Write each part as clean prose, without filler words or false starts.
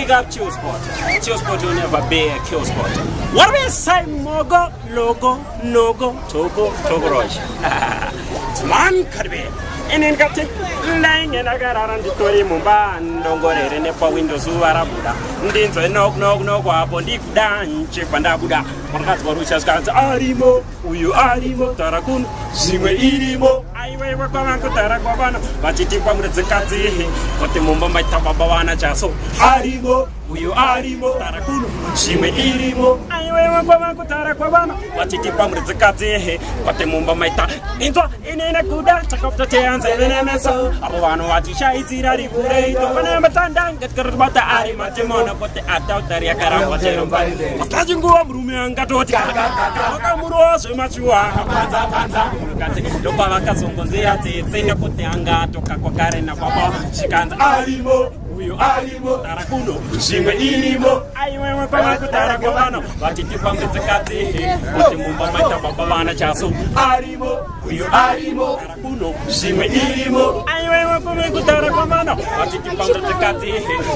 Big up Chill Sport. Chill Sport will never be a kill sport. What we say, Mogo, Logo, Nogo, Togo, Togorosh. Man could be. And in Captain, lying and I got around the Tori Mumba and don't go there in the windows who are Buddha. Ndinzo no guapo, deep down, chip and Abuda. One has what which has got Arimo, Uyu Arimo, Tarakun, Sime Irimo. I will come to Tarakabana, but it is one with the Kazi, but the Mumba might tap Babana Jaso. Arimo, Uyu Arimo, Tarakun, Sime Irimo. I will come to Tarakabana, but it is one with the Kazi, but the Mumba might tap into in a good check of the tail. Abano Atisha is in a report. When I'm a Tandan, get about the Arimatimona, but the adult Tariakara, Tajin go up, Rumi and Katoti, Muro, so much you are. Lopavacas on the Zena Putianga to Kakwakari, Papa, she can't Arimo. You Arimo, Tarakuno, Shima Irimo, I went to Tarakabano, but it depends on the Kati, but the Mumba Babana Chasu, Arimo, you Arimo, Tarakuno, Shima Irimo, I went to Tarakabano, but it depends on the Kati,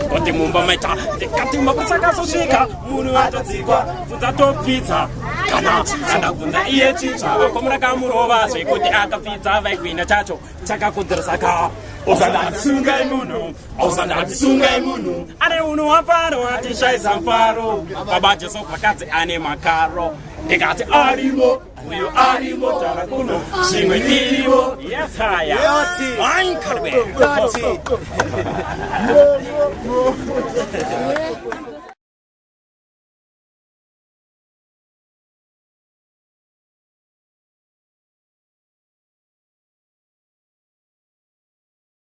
but the Mumba Meta, the Katima Pasaka Sika, Munu Atazika, Futato Pizza, Kana, Funda Ieti, Komrakamurova, so you could add a pizza like Vina Chacho, Chakakudrasaka. Osana Sungai Munu, Osana Sungai Munu, Ane Unu Amparo, Atisha Samparo, Abaja Sopacati, Anima Caro, Egati Arimo, you Arimo, Tarakuno, Shimimo, yes, I am. Wine Carbe.